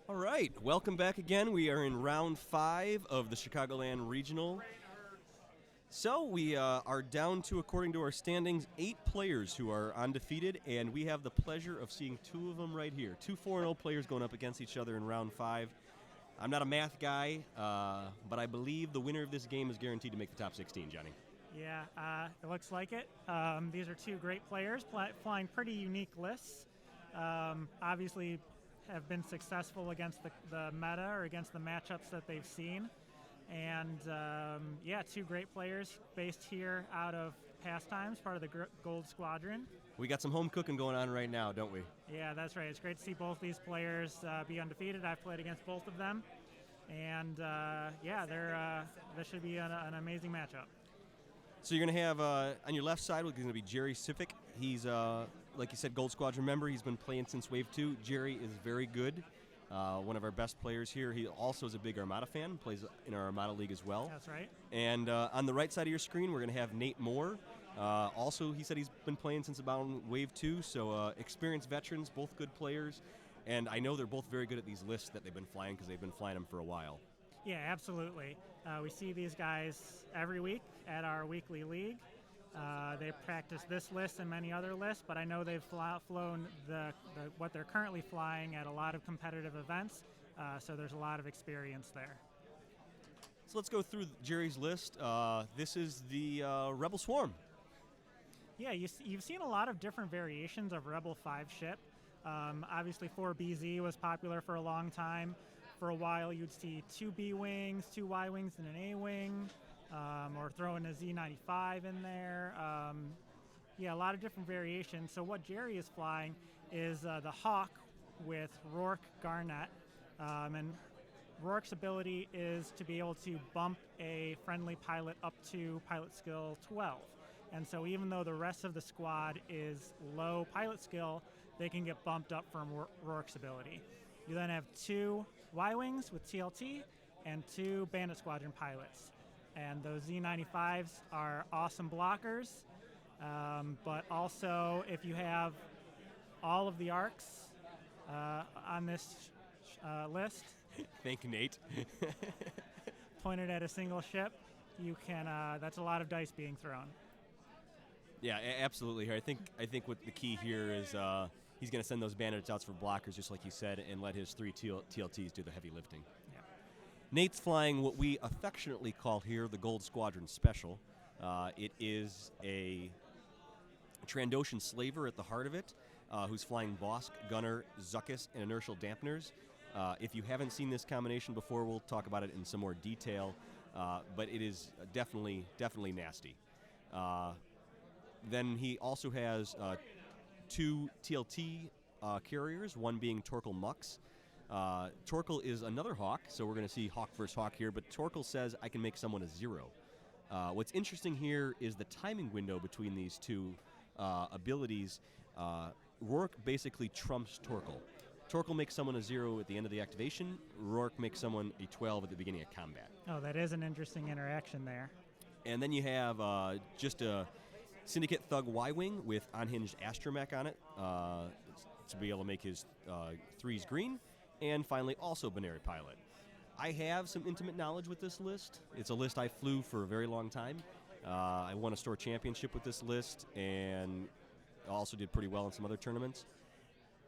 All right, welcome back again. We are in round 5 of the Chicagoland Regional. So we are down to, according to our standings, 8 players who are undefeated, and we have the pleasure of seeing 2 of them right here. 2 4-0 players going up against each other in round 5. I'm not a math guy, but I believe the winner of this game is guaranteed to make the top 16, Johnny. Yeah, it looks like it. These are 2 great players flying pretty unique lists. Obviously have been successful against the meta or against the matchups that they've seen. And 2 great players based here out of Pastimes, part of the Gold Squadron. We got some home cooking going on right now, don't we? Yeah, that's right. It's great to see both these players be undefeated. I've played against both of them. And this should be an amazing matchup. So you're going to have, on your left side, going to be Jerry Skrzypek. He's, like you said, Gold Squadron member. He's been playing since Wave 2. Jerry is very good, one of our best players here. He also is a big Armada fan, plays in our Armada League as well. That's right. And on the right side of your screen, we're going to have Nate Moore. Also, he said he's been playing since about Wave 2, so experienced veterans, both good players. And I know they're both very good at these lists that they've been flying because they've been flying them for a while. Yeah, absolutely. We see these guys every week at our weekly league. They practice this list and many other lists, but I know they've flown what they're currently flying at a lot of competitive events, so there's a lot of experience there. So let's go through Jerry's list. This is the Rebel Swarm. Yeah, you've seen a lot of different variations of Rebel 5 ship. Obviously 4BZ was popular for a long time. For a while, you'd see 2 B-Wings, 2 Y-Wings, and an A-Wing, or throwing a Z95 in there. A lot of different variations. So what Jerry is flying is the Hawk with Rourke Garnet. And Rourke's ability is to be able to bump a friendly pilot up to pilot skill 12. And so even though the rest of the squad is low pilot skill, they can get bumped up from Rourke's ability. You then have 2 Y-Wings with TLT and 2 Bandit Squadron pilots. And those Z95s are awesome blockers, but also if you have all of the arcs on this list, Thank you, Nate. pointed at a single ship, you can. That's a lot of dice being thrown. Yeah, absolutely. I think what the key here is he's going to send those bandits out for blockers, just like you said, and let his 3 TLTs do the heavy lifting. Yeah. Nate's flying what we affectionately call here the Gold Squadron Special. It is a Trandoshan slaver at the heart of it, who's flying Bosk, Gunner, Zuckuss, and Inertial Dampeners. If you haven't seen this combination before, we'll talk about it in some more detail, but it is definitely nasty. Then he also has 2 TLT carriers, one being Torkel Mux. Torkel is another Hawk, so we're going to see Hawk versus Hawk here, but Torkel says I can make someone a 0. What's interesting here is the timing window between these 2 abilities. Rourke basically trumps Torkel. Torkel makes someone a 0 at the end of the activation. Rourke makes someone a 12 at the beginning of combat. Oh, that is an interesting interaction there. And then you have just a Syndicate Thug Y-Wing with unhinged Astromech on it to be able to make his 3s green. And finally, also Binary Pilot. I have some intimate knowledge with this list. It's a list I flew for a very long time. I won a store championship with this list and also did pretty well in some other tournaments.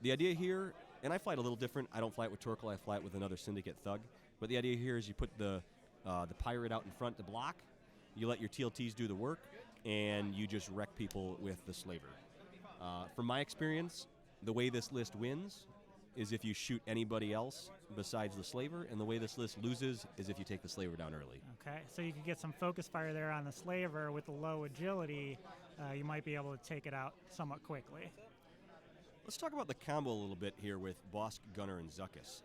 The idea here, and I fly it a little different. I don't fly it with Torkel. I fly it with another Syndicate Thug. But the idea here is you put the pirate out in front to block. You let your TLTs do the work, and you just wreck people with the slaver. From my experience, the way this list wins is if you shoot anybody else besides the slaver, and the way this list loses is if you take the slaver down early. Okay, so you could get some focus fire there on the slaver with the low agility. You might be able to take it out somewhat quickly. Let's talk about the combo a little bit here with Bosk, Gunner, and Zuckuss.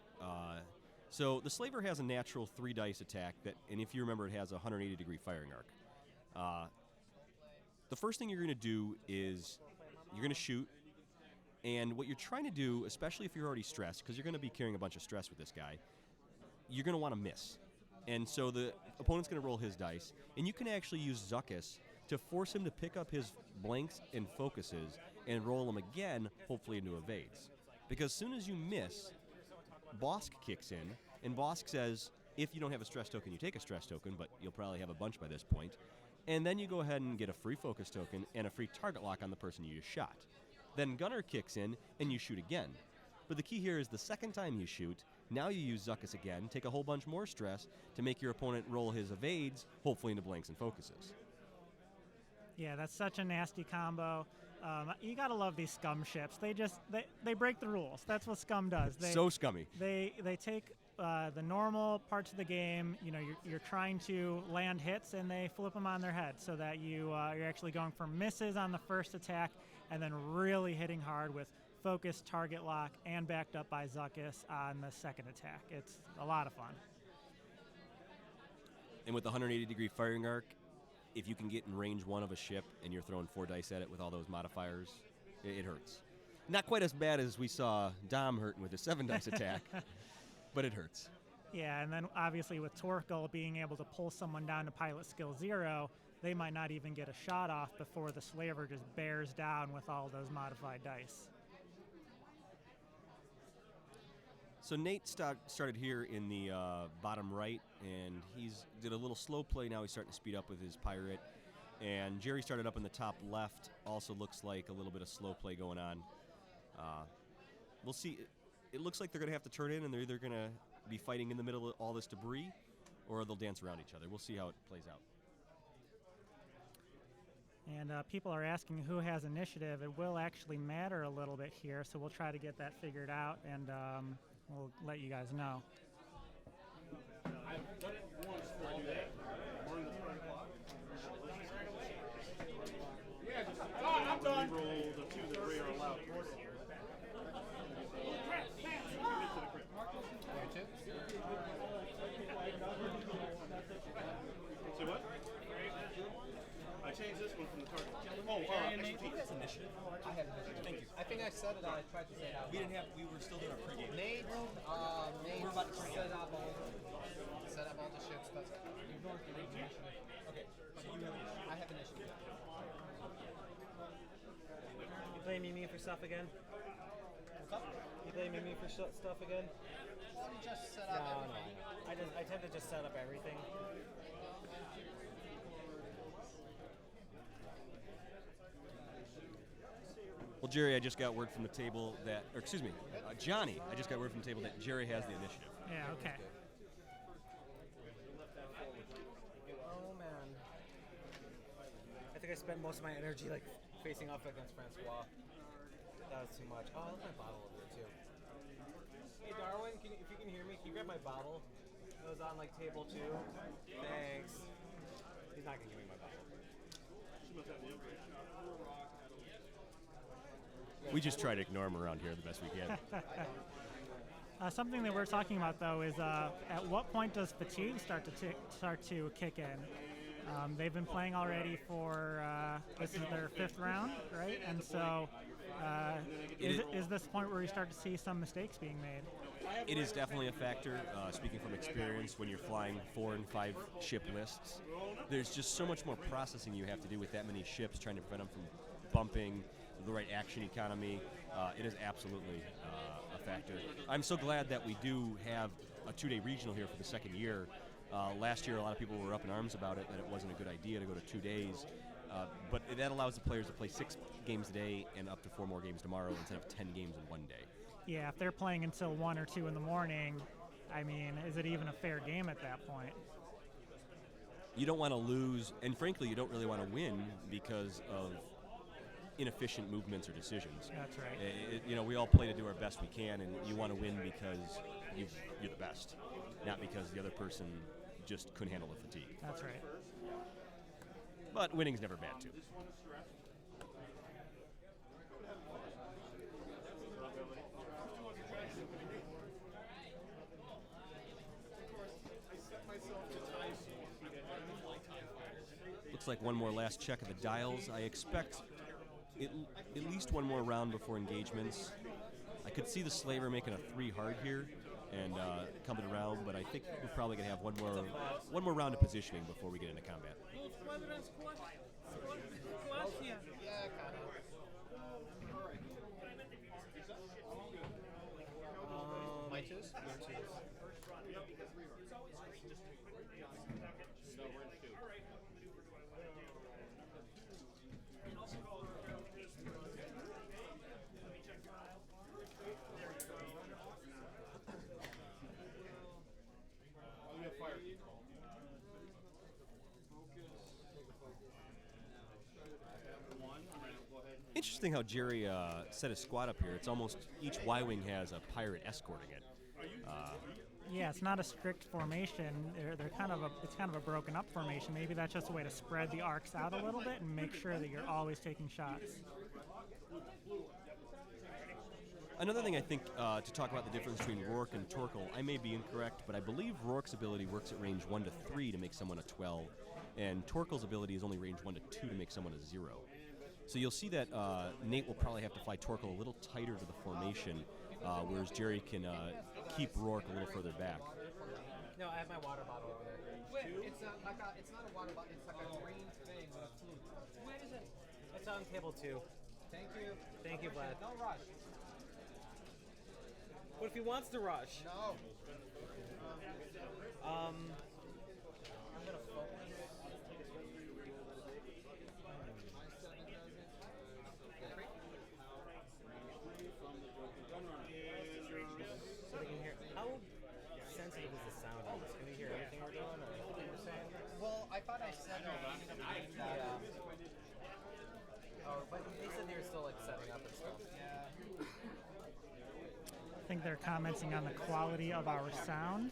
So the slaver has a natural 3 dice attack, and if you remember, it has a 180-degree firing arc. The first thing you're going to do is you're going to shoot, and what you're trying to do, especially if you're already stressed, because you're going to be carrying a bunch of stress with this guy, you're going to want to miss. And so the opponent's going to roll his dice, and you can actually use Zuckuss to force him to pick up his blanks and focuses and roll them again, hopefully into evades. Because as soon as you miss, Bosk kicks in, and Bosk says, if you don't have a stress token, you take a stress token, but you'll probably have a bunch by this point. And then you go ahead and get a free focus token and a free target lock on the person you just shot. Then Gunner kicks in, and you shoot again. But the key here is the second time you shoot, now you use Zuckuss again, take a whole bunch more stress to make your opponent roll his evades, hopefully into blanks and focuses. Yeah, that's such a nasty combo. You gotta love these scum ships. They break the rules. That's what scum does. So scummy. They take the normal parts of the game. You know, you're trying to land hits, and they flip them on their head so that you're actually going for misses on the first attack, and then really hitting hard with focus, target lock, and backed up by Zuckuss on the second attack. It's a lot of fun. And with the 180-degree firing arc, if you can get in range 1 of a ship and you're throwing 4 dice at it with all those modifiers, it hurts. Not quite as bad as we saw Dom hurting with his 7 dice attack, but it hurts. Yeah, and then obviously with Torkel being able to pull someone down to pilot skill 0, they might not even get a shot off before the slaver just bears down with all those modified dice. So Nate started here in the bottom right, and he's did a little slow play. Now he's starting to speed up with his pirate. And Jerry started up in the top left. Also looks like a little bit of slow play going on. We'll see. It looks like they're going to have to turn in, and they're either going to be fighting in the middle of all this debris, or they'll dance around each other. We'll see how it plays out. And people are asking who has initiative. It will actually matter a little bit here, so we'll try to get that figured out, and we'll let you guys know. I'm done. Roll the 2 that are allowed. Say what? I changed this one from the target. Expertise. That's initiative. I have initiative. Thank you. I think I said it. I tried to say it out. We were still doing our pregame. Nate, we're about to set up all the ships. That's it. You're going to initiative. Okay, so you have initiative. I have initiative. You blaming me for stuff again? What's up? You blaming me for stuff again? Just set up everything. I tend to just set up everything. Well, Jerry, I just got word from the table that, or excuse me, Johnny, I just got word from the table that Jerry has the initiative. Yeah, okay. Oh man. I think I spent most of my energy like facing off against Francois. That was too much. Oh, I left my bottle over there too. Hey Darwin, if you can hear me, can you grab my bottle? It was on like table 2. Thanks. He's not gonna give me my bottle. We just try to ignore him around here the best we can. Something that we're talking about, though, is at what point does fatigue start to kick in? They've been playing already for this is their 5th round, right? And so, is this the point where you start to see some mistakes being made? It is definitely a factor. Speaking from experience, when you're flying 4 and 5 ship lists, there's just so much more processing you have to do with that many ships, trying to prevent them from bumping, the right action economy. It is absolutely a factor. I'm so glad that we do have a 2-day regional here for the 2nd year. Last year, a lot of people were up in arms about it, that it wasn't a good idea to go to 2 days. But that allows the players to play 6 games a day and up to 4 more games tomorrow instead of 10 games in 1 day. Yeah, if they're playing until 1 or 2 in the morning, I mean, is it even a fair game at that point? You don't want to lose, and frankly, you don't really want to win because of inefficient movements or decisions. That's right. We all play to do our best we can, and you want to win because you're the best, not because the other person just couldn't handle the fatigue. That's right. But winning's never bad, too. Looks like one more last check of the dials. I expect at least one more round before engagements. I could see the slaver making a 3 hard here and coming around, but I think we're probably going to have one more round of positioning before we get into combat. Yeah, kind of. My twos? Interesting how Jerry set his squad up here. It's almost each Y-wing has a pirate escorting it. Yeah, it's not a strict formation. They're it's kind of a broken up formation. Maybe that's just a way to spread the arcs out a little bit and make sure that you're always taking shots. Another thing I think to talk about the difference between Rourke and Torkel, I may be incorrect, but I believe Rourke's ability works at range 1 to 3 to make someone a 12, and Torkel's ability is only range 1 to 2 to make someone a 0. So you'll see that Nate will probably have to fly Torkel a little tighter to the formation, whereas Jerry can keep Rourke a little further back. No, I have my water bottle over there. Wait, it's not a water bottle. It's like a green thing with a flute. Where is it? It's on table 2. Thank you. Thank you, Vlad. No rush. What if he wants to rush? No. Um, I'm gonna focus. So they can hear. How sensitive is the sound on this? Can we hear everything we're doing, or everything we're saying? Well, I thought I said yeah. Oh, but they said they were still like setting up and stuff. Yeah. I think they're commenting on the quality of our sound.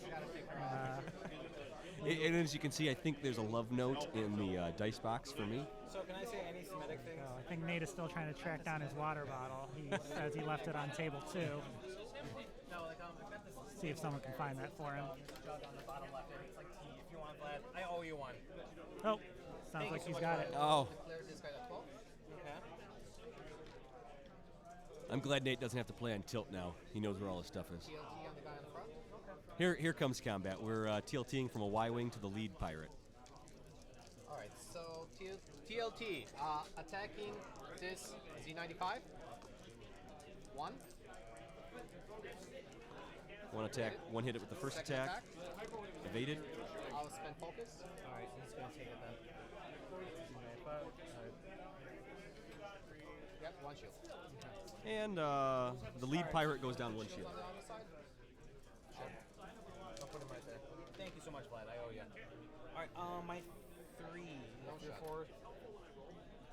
And as you can see, I think there's a love note in the dice box for me. So can I say any Semitic things? I think Nate is still trying to track down his water bottle. He says he left it on table 2. No, like I've got this See if someone can find that for him. jug on the bottom left, and it's like tea. If you want, Vlad, I owe you one. Oh, sounds like he's got it. Oh, Declare this guy at 12. Okay. I'm glad Nate doesn't have to play on tilt now. He knows where all his stuff is. TLT on the guy on the front. Here comes combat. We're TLTing from a Y-wing to the lead pirate. All right, so TLT attacking this Z95. 1. One attack, one hit it with the first Second attack. Evaded. I'll spend focus. All right, so he's gonna take it then. Yep, 1 shield. And the lead pirate goes down 1 shield. On the other side. Sure. I'll put him right there. Thank you so much, Vlad. I owe you. All right, my 3. No 3 or shot. 4.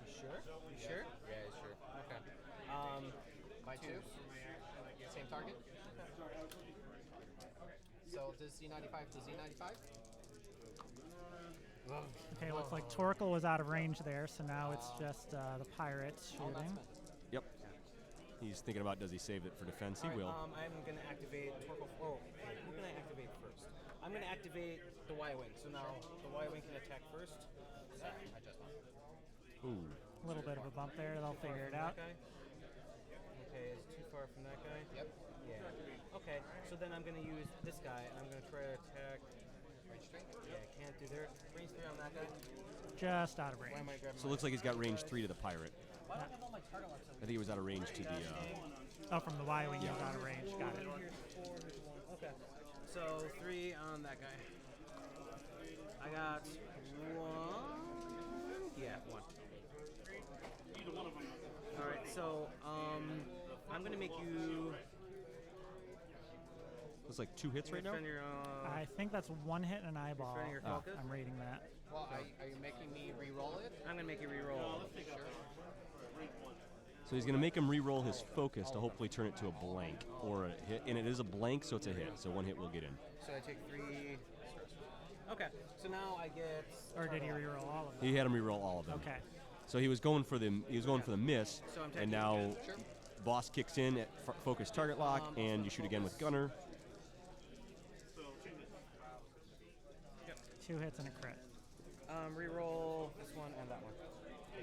You sure? You sure? Yeah, sure. Okay. My 2. Same target. So this Z95 to Z95. Okay, looks like Torkel was out of range there, so now it's just the pirate All not shooting. spent. Yep. He's thinking about does he save it for defense? He All right, will. I'm going to activate Torkel. Oh, who can I activate first? I'm going to activate the Y-Wing. So now the Y-Wing can attack first. Sorry, I just lost. Ooh. A little bit of a bump there. They'll figure it out. That guy. Okay, is it too far from that guy? Yep. Yeah. Okay, so then I'm going to use this guy, and I'm going to try to attack. Range 3. Yeah, can't do there. Range 3 on that guy. Just out of Why range. am I grabbing So it looks like he's got range 3 to the pirate. Why don't I have all my target locks? I think he was out of range to the. Oh, from the Y-wing, he was out of range. Got it. Here's 4, here's 1. Okay. So 3 on that guy. I got 1. Yeah, 1. All right. So I'm gonna make you. Looks like 2 hits right now. Spend your, I think that's 1 hit and an eyeball. Spending your focus? I'm rating that. Well, are you making me re-roll it? I'm gonna make you reroll. Sure. So he's going to make him re-roll his focus to hopefully turn it to a blank or a hit, and it is a blank, so it's a hit. So 1 hit will get in. So I take 3. Okay. So now I get. Or did he reroll all of them? He had him re-roll all of them. Okay. So he was going for the miss, So I'm and taking now Sure. boss kicks in at focus target lock, and you shoot again with gunner. 2 hits and a crit. Reroll this one and that one.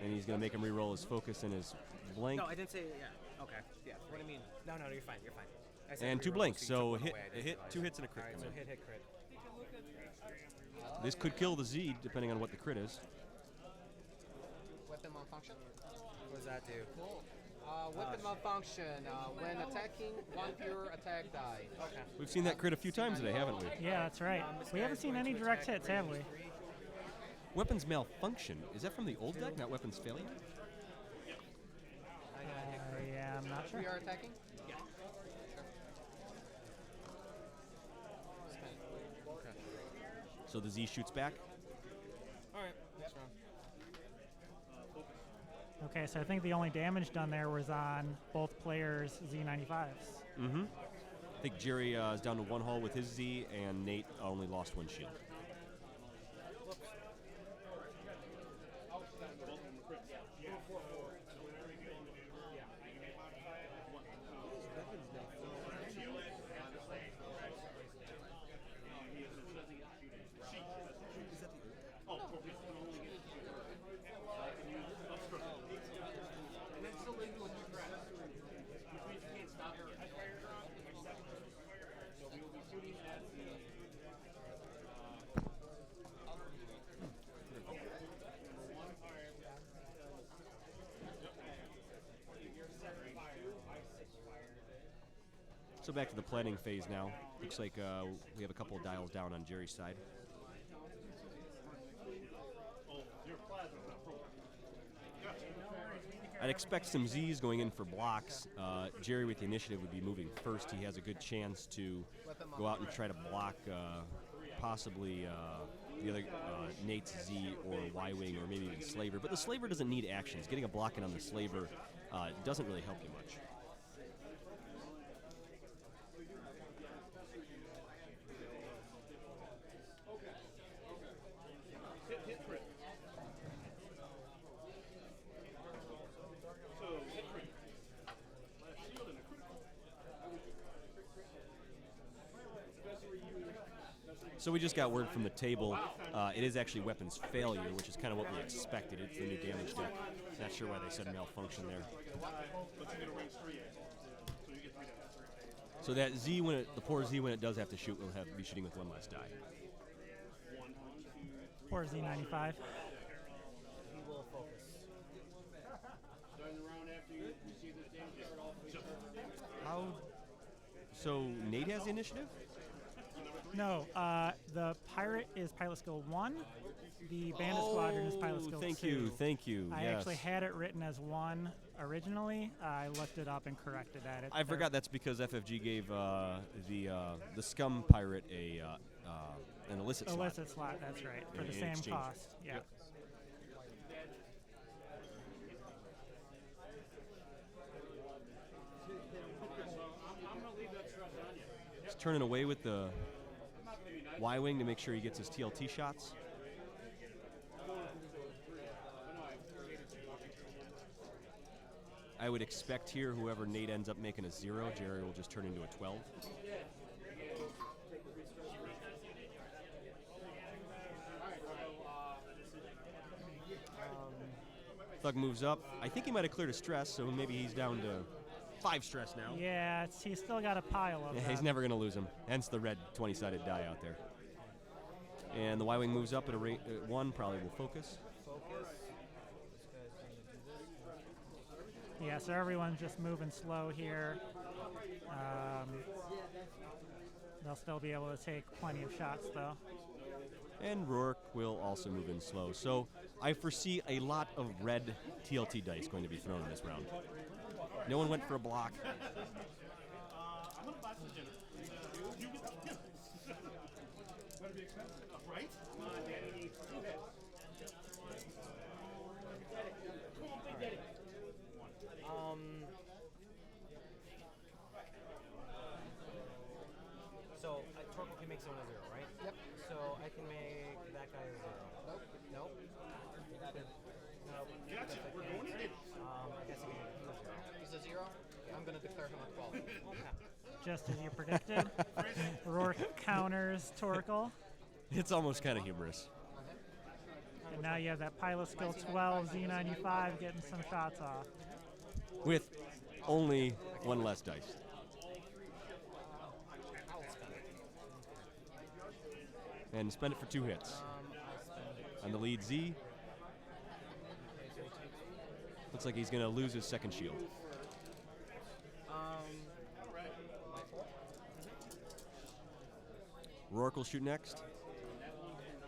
And he's going to make him re-roll his focus and his blank. No, I didn't say. Yeah. Okay. Yeah. What do you mean? No, you're fine. You're fine. I said And 2 reroll, blanks, you so took one hit, away, I a didn't hit, realize. 2 hits and a crit All right. come So in. hit, crit. This could kill the Z, depending on what the crit is. Weapon malfunction. What does that do? Cool. Weapon malfunction. When attacking, one pure attack die. Okay. We've seen that crit a few times today, haven't we? Yeah, that's right. We haven't seen any direct hits, have we? Weapons malfunction. Is that from the old deck, not weapons failure? Yeah, I'm not sure. We are attacking? Yeah. Sure. Okay. So the Z shoots back. Alright, next round. Okay, so I think the only damage done there was on both players' Z95s. Mm-hmm. I think Jerry is down to one hull with his Z, and Nate only lost one shield. So back to the planning phase now. Looks like we have a couple of dials down on Jerry's side. I'd expect some Z's going in for blocks. Jerry with the initiative would be moving first. He has a good chance to go out and try to block possibly the other Nate's Z or Y-Wing or maybe even Slaver. But the Slaver doesn't need actions. Getting a block in on the Slaver doesn't really help you much. So we just got word from the table. It is actually weapons failure, which is kind of what we expected. It's the new damage deck. Not sure why they said malfunction there. So that Z, the poor Z, when it does have to shoot, will be shooting with one less die. Poor Z95. He will focus. How? So Nate has the initiative? No, the pirate is pilot skill 1. The bandit squadron is pilot skill 2. Thank you. I Yes. actually had it written as 1 originally. I looked it up and corrected that. I forgot that's because FFG gave the scum pirate an illicit slot. Illicit slot, that's right, for In the same exchange. cost. Yeah. Yep. He's turning away with the Y-Wing to make sure he gets his TLT shots. I would expect here whoever Nate ends up making a 0, Jerry will just turn into a 12. Thug moves up. I think he might have cleared a stress, so maybe he's down to 5 stress now. Yeah, he's still got a pile of Yeah, them. he's never going to lose him. Hence the red 20-sided die out there. And the Y-Wing moves up at a rate 1, probably will focus. Yeah, so everyone's just moving slow here. They'll still be able to take plenty of shots, though. And Rourke will also move in slow. So I foresee a lot of red TLT dice going to be thrown in this round. No one went for a block. So Torkel can make someone a 0, right? Yep. So I can make that guy a 0. Nope. Nope. Gotcha. We're going to it. I guess I can make him a 0. He's a 0. I'm going to declare him a 12. Just as you predicted. Rourke counters Torkel. It's almost kind of humorous. And now you have that pilot skill 12 Z95 getting some shots off. With only 1 less dice. And spend it for 2 hits. On the lead Z. Looks like he's going to lose his second shield. Rourke will shoot next.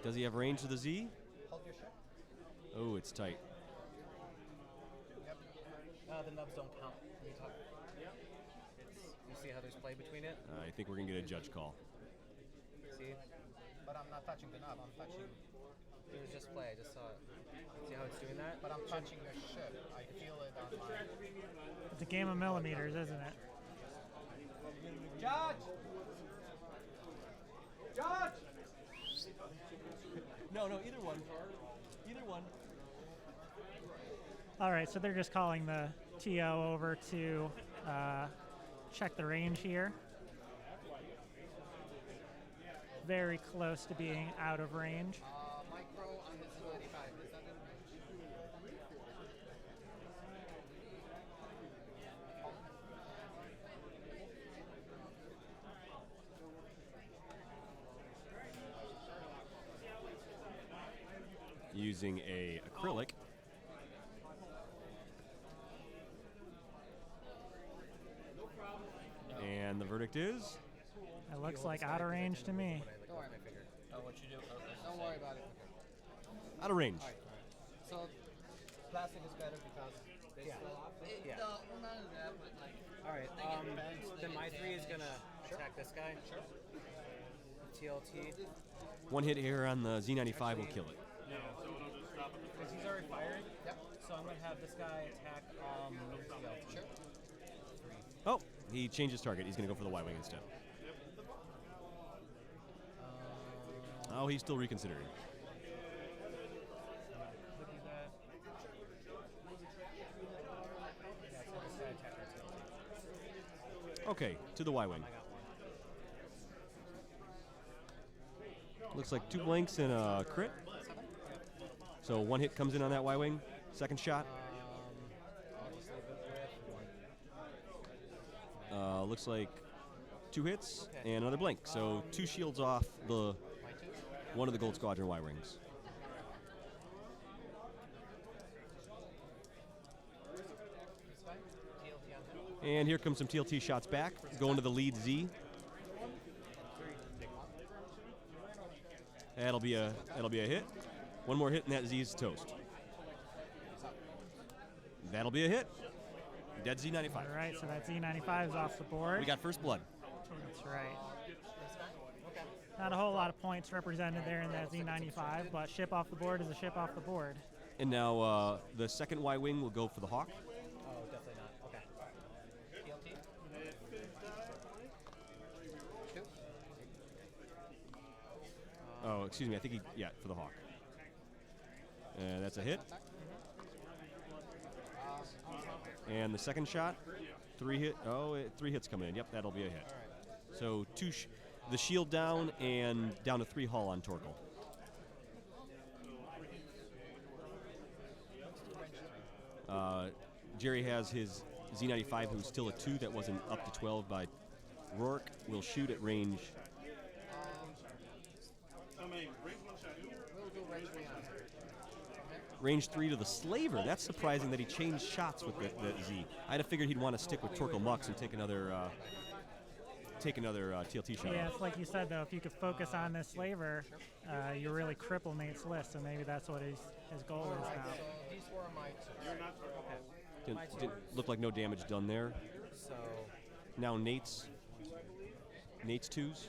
Does he have range to the Z? Hold your ship. Oh, it's tight. Yep. The nubs don't count when you talk. You see how there's play between it? I think we're going to get a judge call. See? But I'm not touching the nub. I'm touching. It was just play. I just saw it. See how it's doing that? But I'm touching your ship. I feel it on my. It's a game of millimeters, isn't it? Judge! Judge! No, either one. Either one. All right, so they're just calling the TO over to check the range here. Very close to being out of range. Micro on his 95. Is that in range? Using a acrylic. And the verdict is? It looks like out of range to me. Don't worry, I figured. Oh, what you do? Don't worry about it. Out of range. So, plastic is better because they slow off. Yeah. Alright, then my 3 is gonna attack this guy. Sure. TLT. One hit here on the Z95 will kill it. No. Because he's already fired. Yep. So I'm gonna have this guy attack TLT. Sure. 3. Oh, he changed his target. He's going to go for the Y-Wing instead. Oh, he's still reconsidering. Look at that. Yeah, so this guy attack TLT. Okay, to the Y-Wing. I got one. Looks like 2 blanks and a crit. So 1 hit comes in on that Y-Wing. Second shot. I'll just leave it with 1. Looks like 2 hits Okay. and another blank. So 2 shields off the My 2? one of the Gold Squadron Y-Wings. This guy? TLT on him. And here comes some TLT shots back. Going to the lead Z. 3. Big one. That'll be a hit. One more hit and that Z's toast. That'll be a hit. Dead Z95. All right, so that Z95 is off the board. We got first blood. That's right. This guy? Okay. Not a whole lot of points represented there in that Z95, but ship off the board is a ship off the board. And now the second Y-Wing will go for the Hawk. Oh, definitely not. Okay. TLT? 2. Oh, excuse me. I think for the Hawk. That's a hit. And the second shot, 3 hit. Oh, 3 hits coming in. Yep, that'll be a hit. So the shield down and down to 3 hull on Torkel. Jerry has his Z95, who's still a 2 that wasn't up to 12 by Rourke. Will shoot at range. How many? Range 1 shot. We'll do range 3 on him. Range 3 to the Slaver. That's surprising that he changed shots with the Z. I'd have figured he'd want to stick with Torkel Mux and take another TLT shot. Yeah, off. it's like you said, though, if you could focus on this slaver, you really cripple Nate's list, so maybe that's what his goal is now. So these were my 2. Didn't look like no damage done there. So Now Nate's 2s.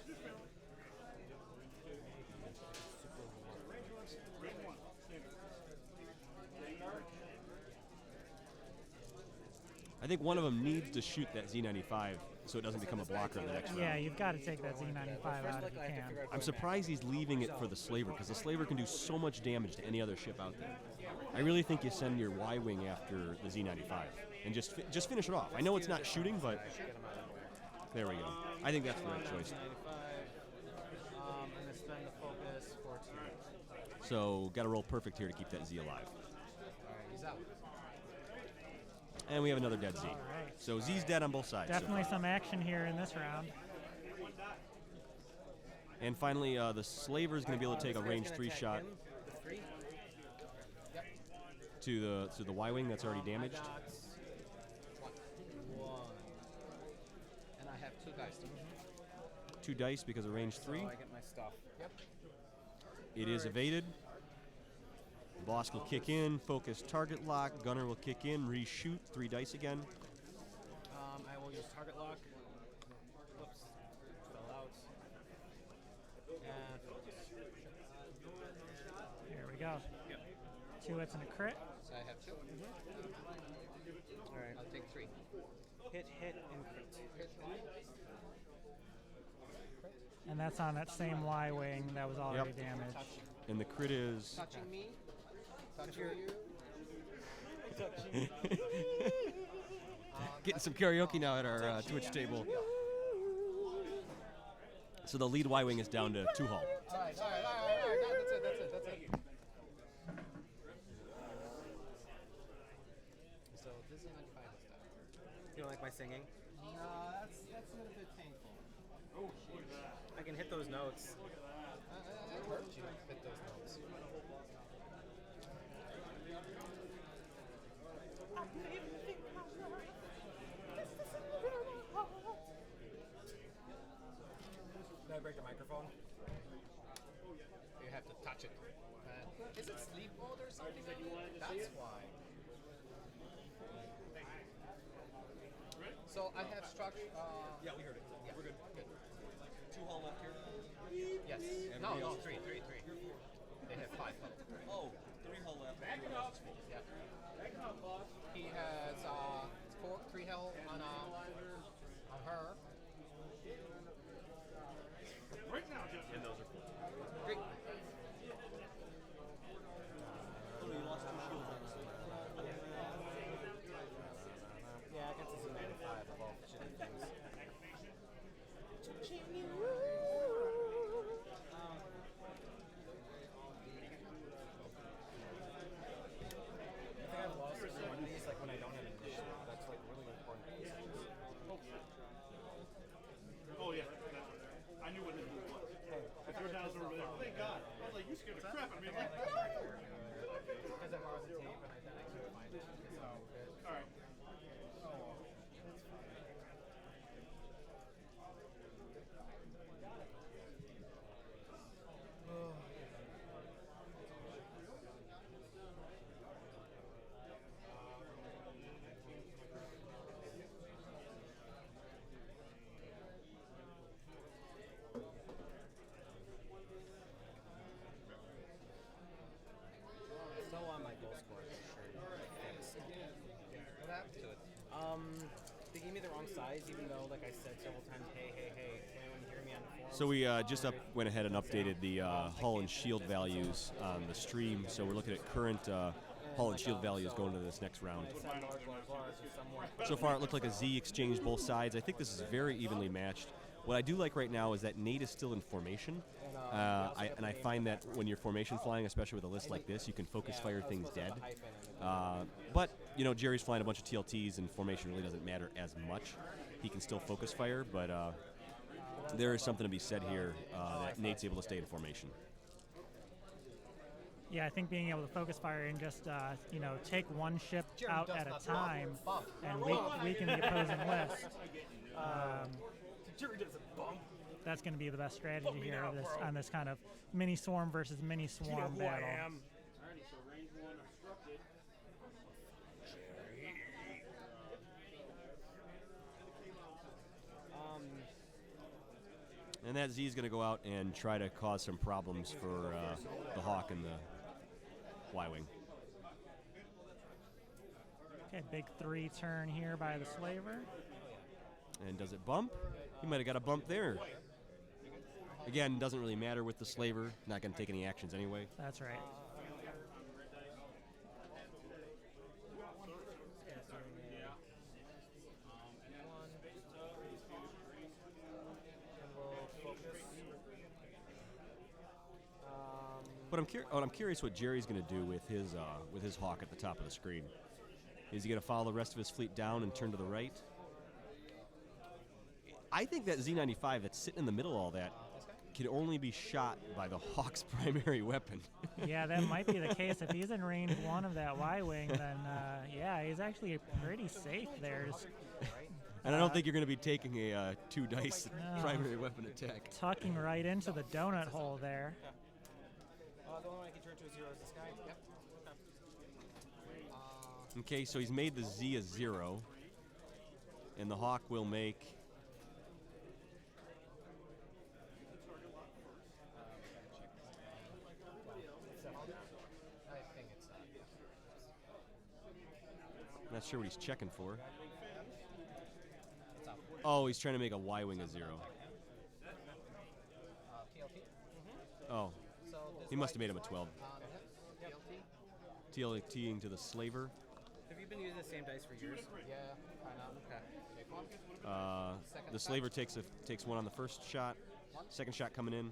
I think one of them needs to shoot that Z95 so it doesn't become a blocker in the next round. Yeah, you've got to take that Z95 out if you can. I'm surprised he's leaving it for the Slaver, because the Slaver can do so much damage to any other ship out there. I really think you send your Y-Wing after the Z95 and just finish it off. I know it's not shooting, but there we go. I think that's the right choice. 95. I'm going to spend the focus for 2. So got to roll perfect here to keep that Z alive. Alright, he's out. And we have another dead Z. All right. So Z's dead on both sides. so Definitely far. some action here in this round. And finally, the Slaver is going to be able to take a range 3 shot The 3? Yep. to the Y-Wing that's already damaged. I got 1. And I have 2 guys. 2 dice because of range 3. So I get my stuff. Yep. It is evaded. Boss will kick in, focus target lock. Gunner will kick in, reshoot, 3 dice again. I will use target lock. Whoops. Fell out. And focus. Here we go. Yep. 2 hits and a crit. So I have 2. All right. I'll take 3. Hit, and crit. And that's on that same Y-wing that was already damaged. And the crit is... Touching me. Touching you. Getting some karaoke now at our Twitch table. So the lead Y-wing is down to 2 hull. All right. That's it. So this is 95 this time. You don't like my singing? No, that's a little bit painful. I can hit those notes. I heard you hit those notes. Did I break the microphone? You have to touch it. Is it sleep mode or something? That's why. So I have structure. Yeah, we heard it. Yeah. We're good. Good. 2 hull left here. Yes. Everybody No, else is 3. They have 5 hull. Oh, 3 hull left. Yeah. He has 3 hull on her. And those are full. Great. Oh, you lost 2 shields on this thing. Yeah, against the Z95 of all shitty things. I think I've lost every one of these, like when I don't have an initiative. That's like really important. Oh, yeah. I knew what it was. If your house over there. Thank God. I was like, you scared the crap out of me. Like, Because I borrowed the tape and I couldn't find it. So good. all right. Still on my goal scorer shirt. What happened to it? They gave me the wrong size, even though, like I said several times, hey. Can anyone hear me on the forum? So we just went ahead and updated the hull and shield values on the stream. So we're looking at current hull and shield values going to this next round. I said large to someone. So far, it looked like a Z exchanged both sides. I think this is very evenly matched. What I do like right now is that Nate is still in formation. And I find that when you're formation flying, especially with a list like this, you can focus fire things dead. But, you know, Jerry's flying a bunch of TLTs, and formation really doesn't matter as much. He can still focus fire, but there is something to be said here that Nate's able to stay in formation. Yeah, I think being able to focus fire and just, take one ship out at a time and weaken the opposing list. Jerry doesn't bump. That's going to be the best strategy here on this kind of mini swarm versus mini swarm battle. Alrighty, so range 1 obstructed. And that Z is going to go out and try to cause some problems for the Hawk and the Y-Wing. Okay, big 3 turn here by the slaver. And does it bump? He might have got a bump there. Again, doesn't really matter with the slaver. Not going to take any actions anyway. That's right. But I'm curious what Jerry's going to do with his Hawk at the top of the screen. Is he going to follow the rest of his fleet down and turn to the right? I think that Z95 that's sitting in the middle of all that can only be shot by the Hawk's primary weapon. Yeah, that might be the case. If he's in range 1 of that Y-Wing, then, he's actually pretty safe there. And I don't think you're going to be taking a 2 dice No. primary weapon attack. Tucking right into the donut hole there. The only one I can turn to a 0 is this guy. Yep. Okay, so he's made the Z a 0. And the Hawk will make... I think it's Not sure what he's checking for. it's up. Oh, he's trying to make a Y-wing a 0. TLT. Oh, So this he must have like, made him a 12. Yep. TLT. TLTing to the slaver. Have you been using the same dice for years? Yeah. Kind of. Okay. Take one. The slaver takes one on the first shot. Second shot coming in.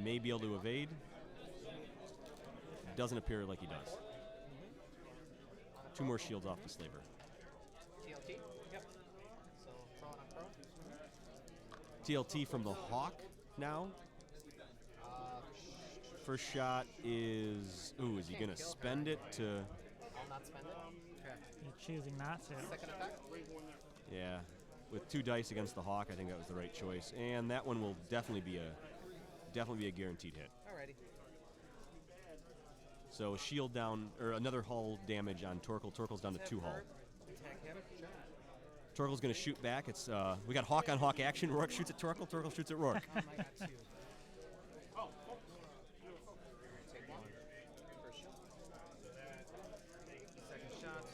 May be able to evade. Doesn't appear like he does. 2 more shields off the slaver. TLT. Yep. So throw on a pro. TLT from the Hawk now. First shot is... Ooh, is he going to spend it to... I'll not spend it. Okay. You're choosing not to. Second attack. Yeah. With 2 dice against the Hawk, I think that was the right choice. And that one will definitely be a guaranteed hit. Alrighty. So shield down, or another hull damage on Torkel. Torkel's down to 2 hull. Attack him. Sure. Torkel's going to shoot back. It's we got Hawk on Hawk action. Rourke shoots at Torkel. Torkel shoots at Rourke. I got 2. Take one. First shot. Second shot.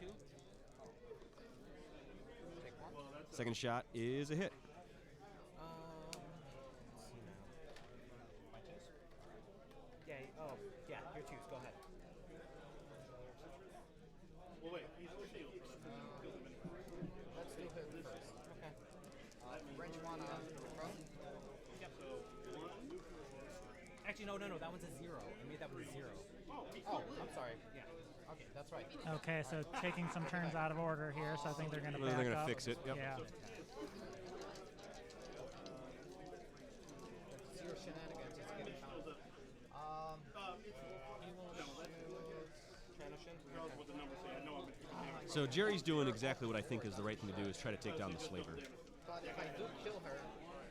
2. Take one. Second shot is a hit. Let's see now. Yeah. Oh, yeah. Your 2s. Go ahead. Well, wait, he's still shield, so that's Let's do him first. Okay. Wrench one on pro. Actually, no. That one's a 0. I made that one a 0. Oh, I'm sorry. Yeah. Okay, that's right. Okay, so taking some turns out of order here, so I think they're going to They're back going to up. fix it. Yep. Yeah. Zero shenanigans. It's getting counted. He will shoot Tranoshin. what the numbers say. I know I'm keeping So Jerry's doing exactly what I think is the right thing to do, is try to take down the slaver. But if I do kill her,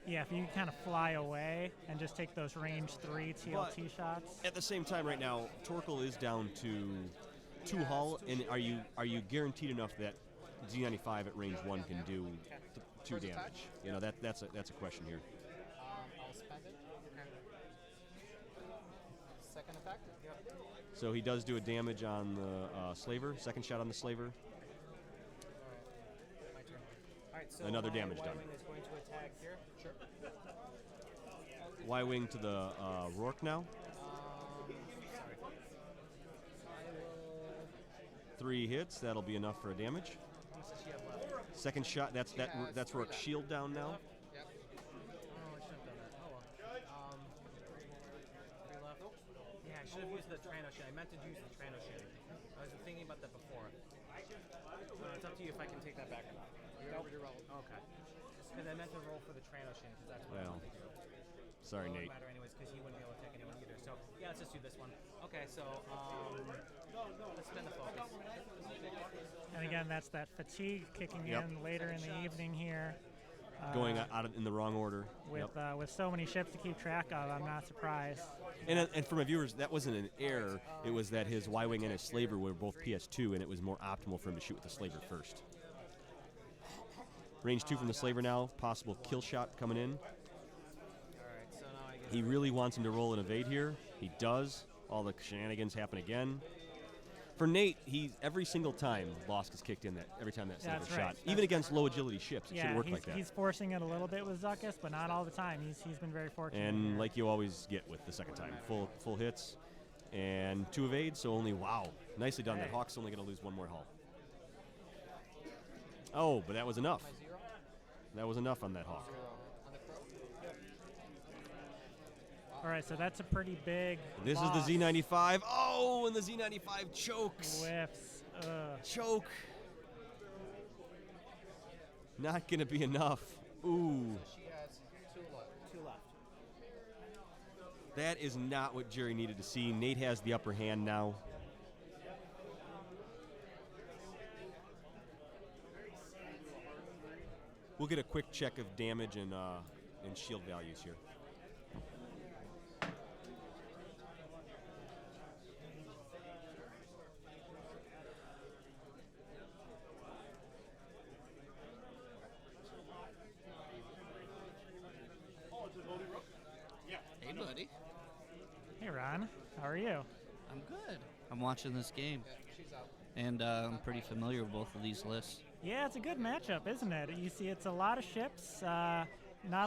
Yeah, if you kind of fly away and just take those range 3 TLT shots. At the same time, right now, Torkel is down to 2 hull, and are you guaranteed enough that Z95 at range 1 can do 2 First damage? attack? You know, that's a question here. I'll spend it. Second attack. Yep. So he does do a damage on the slaver. Second shot on the slaver. My turn. Alright, so Another my damage done. Y-wing is going to attack here. Sure. Y-wing to the Rourke now. Sorry. I will. 3 hits. That'll be enough for a damage. How much does she have left? Second shot. That's three Rourke's left. shield down now. Yep. Oh, I should have done that. Oh well. 3 left. Yeah, I should have used the Tranoshin. I meant to use the Tranoshin. I was thinking about that before. It's up to you if I can take that back or not. You already rolled. Okay. Because I meant to roll for the Tranoshin, because that's what I Well, wanted to do. sorry, It Nate. won't matter anyways, because he wouldn't be able to take anyone either. So, yeah, let's just do this one. Okay, so, let's spend the focus. And again, that's that fatigue kicking Yep. in later in the evening here. Going out in the wrong order. With Yep. with so many ships to keep track of, I'm not surprised. And for my viewers, that wasn't an error. It was that his Y-wing and his slaver were both PS2, and it was more optimal for him to shoot with the slaver first. Range 2 from the slaver now. Possible kill shot coming in. Alright, so now I get... He really wants him to roll and evade here. He does. All the shenanigans happen again. For Nate, every single time Losk is kicked in, that every time that slaver That's shot, right. even against low agility ships, it Yeah, should work he's, like that. he's forcing it a little bit with Zuckus, but not all the time. He's been very fortunate. And here. like you always get with the second time, full hits and 2 evades. So only nicely done. That Hey. Hawk's only going to lose 1 more hull. Oh, but that was enough. My 0. That was enough on that Hawk. 0 on the pro. All right, so that's a pretty big. This loss. is the Z95. Oh, and the Z95 chokes. Whiffs. Choke. Not going to be enough. Ooh. She has 2 left. 2 left. That is not what Jerry needed to see. Nate has the upper hand now. we'll get a quick check of damage and shield values here. Hey, buddy. Hey, Ron. How are you? I'm good. I'm watching this game, and I'm pretty familiar with both of these lists. Yeah, it's a good matchup, isn't it? You see, it's a lot of ships. Not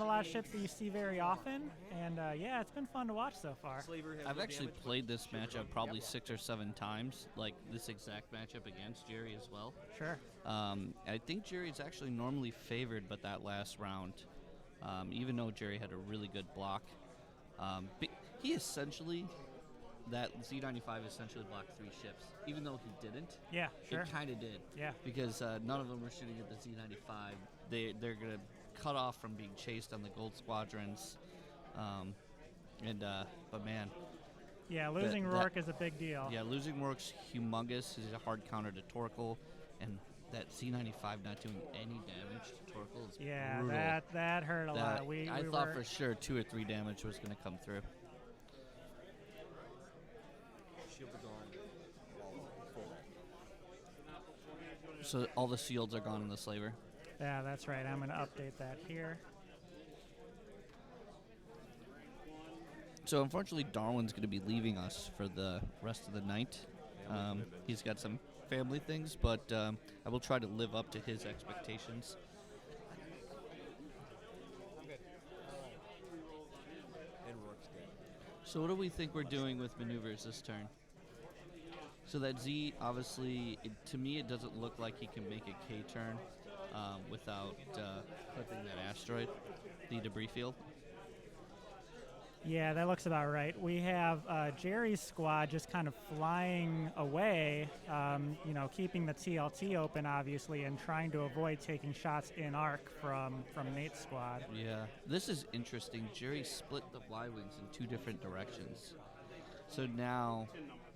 a lot of ships that you see very often, and yeah, it's been fun to watch so far. I've actually played this matchup probably 6 or 7 times, like this exact matchup against Jerry as well. Sure. I think Jerry's actually normally favored, but that last round, even though Jerry had a really good block, he essentially, that Z95 essentially blocked 3 ships, even though he didn't. Yeah, sure. It kind of did. Yeah. Because none of them were shooting at the Z95. They're going to cut off from being chased on the gold squadrons. But man. Yeah, losing Rourke is a big deal. Yeah, losing Rourke's humongous. He's a hard counter to Torkel, and that Z95 not doing any damage to Torkel is brutal. that hurt a lot. I thought for sure 2 or 3 damage was going to come through. Shields are gone. So all the shields are gone in the slaver. Yeah, that's right. I'm going to update that here. So unfortunately, Darwin's going to be leaving us for the rest of the night. He's got some family things, but I will try to live up to his expectations. And Rourke's dead. So what do we think we're doing with maneuvers this turn? So that Z, obviously, to me, it doesn't look like he can make a K turn without clipping that asteroid, the debris field. Yeah, that looks about right. We have Jerry's squad just kind of flying away, keeping the TLT open, obviously, and trying to avoid taking shots in arc from Nate's squad. Yeah, this is interesting. Jerry split the Y-Wings in 2 different directions. So now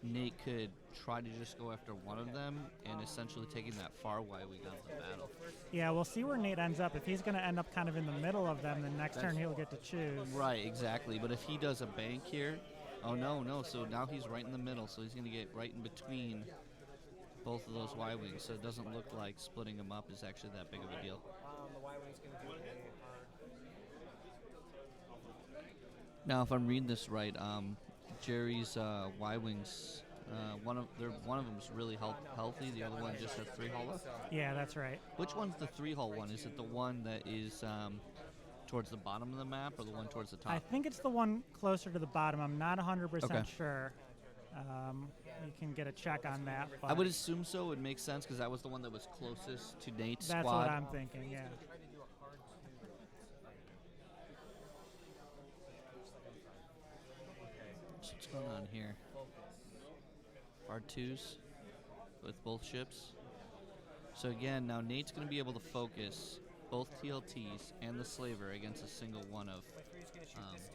Nate could try to just go after one of them and essentially taking that far Y-Wing out of the battle. Yeah, we'll see where Nate ends up. If he's going to end up kind of in the middle of them, then next turn he'll get to choose. Right, exactly. But if he does a bank here, oh no. So now he's right in the middle, so he's going to get right in between both of those Y-Wings. So it doesn't look like splitting them up is actually that big of a deal. The Y-Wing's going to do a hard. Now, if I'm reading this right, Jerry's Y-Wings, one of them is really healthy. The other one just has 3 hull left. Yeah, that's right. Which one's the 3 hull one? Is it the one that is towards the bottom of the map, or the one towards the top? I think it's the one closer to the bottom. I'm not 100% sure. You can get a check on that. I would assume so. It would make sense because that was the one that was closest to Nate's That's squad. what I'm thinking. Yeah. So what's going on here? R2s with both ships. So again, now Nate's going to be able to focus both TLTs and the slaver against a single one of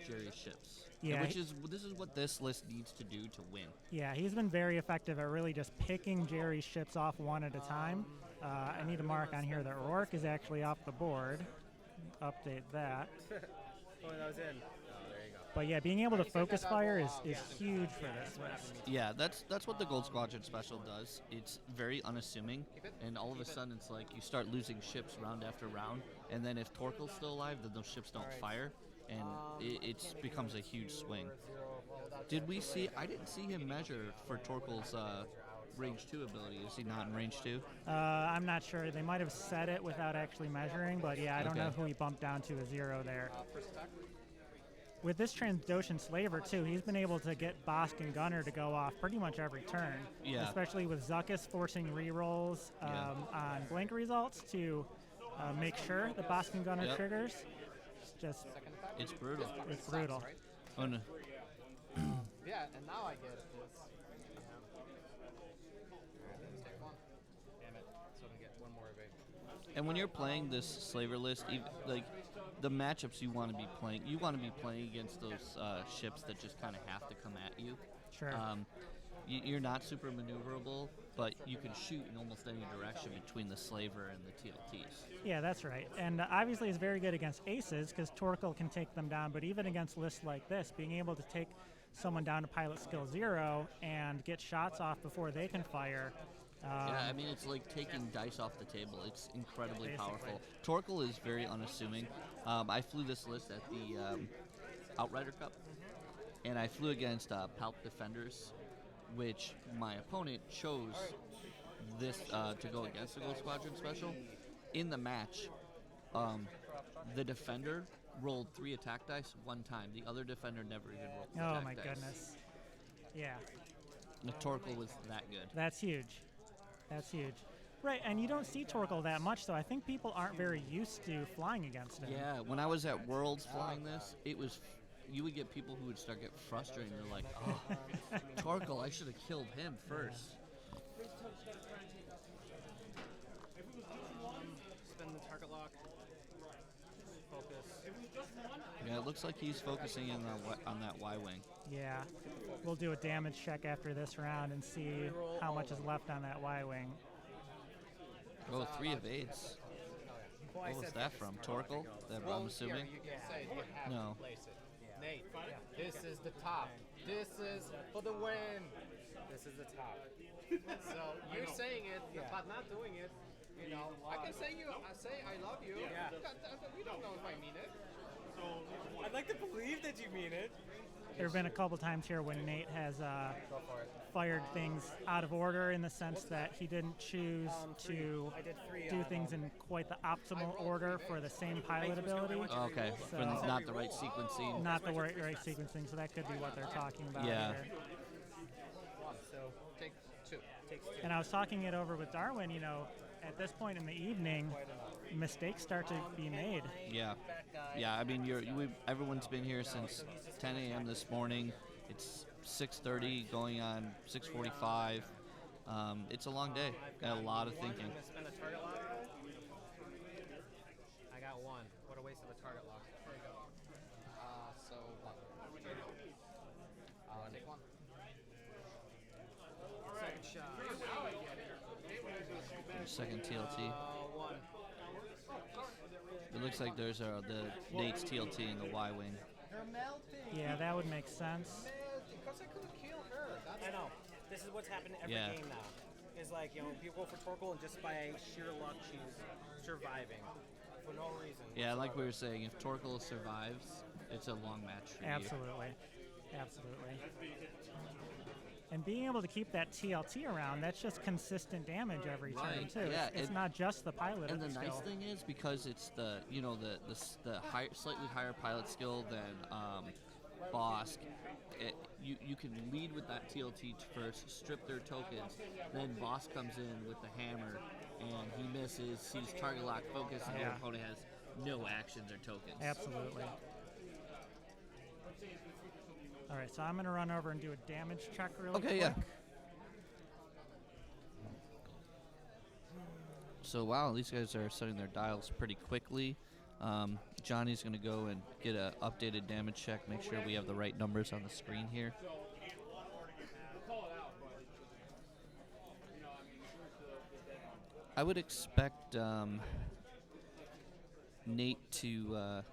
Jerry's ships. Yeah, This is what this list needs to do to win. Yeah, he's been very effective at really just picking Jerry's ships off one at a time. I need to mark on here that Rourke is actually off the board. Update that. Oh, that was in. But yeah, being able to focus fire is huge for this list. Yeah, that's what the Gold Squadron Special does. It's very unassuming, and all of a sudden it's like you start losing ships round after round, and then if Torkel's still alive, then those ships don't fire, and it becomes a huge swing. Did we see? I didn't see him measure for Torkel's range 2 ability. Is he not in range 2? I'm not sure. They might have said it without actually measuring, but yeah, I don't know who he bumped down to a 0 there. With this Trandoshan Slaver, too, he's been able to get Bosk and Gunner to go off pretty much every turn. Yeah. Especially with Zuckuss forcing rerolls on blink results to make sure that Bosk and Gunner triggers. It's brutal. It's brutal. Oh, no. Yeah, and now I get this. Alright, take 1. Damn it. So I can get 1 more evade. And when you're playing this slaver list, like the matchups you want to be playing against those ships that just kind of have to come at you. Sure. you're not super maneuverable, but you can shoot in almost any direction between the slaver and the TLTs. Yeah, that's right. And obviously it's very good against aces because Torkel can take them down, but even against lists like this, being able to take someone down to pilot skill 0 and get shots off before they can fire. Yeah, I mean, it's like taking dice off the table. It's incredibly Basically. powerful. Torkel is very unassuming. I flew this list at the Outrider Cup, and I flew against Palp Defenders, which my opponent chose this to go against the Gold Squadron Special. In the match, the defender rolled 3 attack dice one time. The other defender never even rolled Oh attack my dice. goodness. Yeah, The Torkel was that good. that's huge. That's huge. Right, and you don't see Torkel that much, so I think people aren't very used to flying against him. Yeah, when I was at Worlds flying this, it was. You would get people who would start get frustrated. They're like, "Oh, Torkel, I should have killed him first." Spin the target lock. Focus. Yeah, it looks like he's focusing in on that Y wing. Yeah. We'll do a damage check after this round and see how much is left on that Y-Wing. Oh, 3 evades. What was that from? Torkel? That I'm assuming. You can say you have No. to place it. Nate, this is the top. This is for the win. This is the top. So you're saying it, Yeah. but not doing it. You know, I can say I say I love you. Yeah. We don't know if I mean it. I'd like to believe that you mean it. There have been a couple times here when Nate has Go for it. fired things out of order in the sense that he didn't choose to I did 3. do things in quite the optimal order for the same pilot ability. Okay, So- for not the right sequencing. Not the right sequencing, so that could be what they're talking about Yeah. here. So Take 2. takes 2. And I was talking it over with Darwin, you know, at this point in the evening, mistakes start to be made. Yeah, yeah. I mean, everyone's been here since 10 a.m. this morning. It's 6:30, going on 6:45. It's a long day. Got a lot of thinking. I'm gonna spin a target lock. I got 1. What a waste of a target lock. There you go. So 1. Take 1. Second shot. Second TLT. 1. It looks like there's the Nate's TLT in the Y wing. They're melting. Yeah, that would make sense. Because I could kill her. I know. This is what's happened every Yeah. game now. Is like, you know, people go for Torkel and just by sheer luck she's surviving for no reason. Yeah, like we were saying, if Torkel survives, it's a long match for you. Absolutely. Absolutely. And being able to keep that TLT around, that's just consistent damage every turn, Right, too. yeah, It's it- not just the pilot And the skill. nice thing is because it's the slightly higher pilot skill than Bosk. You can lead with that TLT first, strip their tokens, then Bosk comes in with the hammer, and he misses, sees target lock focus, and the Yeah. opponent has no actions or tokens. Absolutely. All right, so I'm going to run over and do a damage check real quick. Okay, yeah. So wow, these guys are setting their dials pretty quickly. Johnny's going to go and get an updated damage check, make sure we have the right numbers on the screen here. I would expect Nate to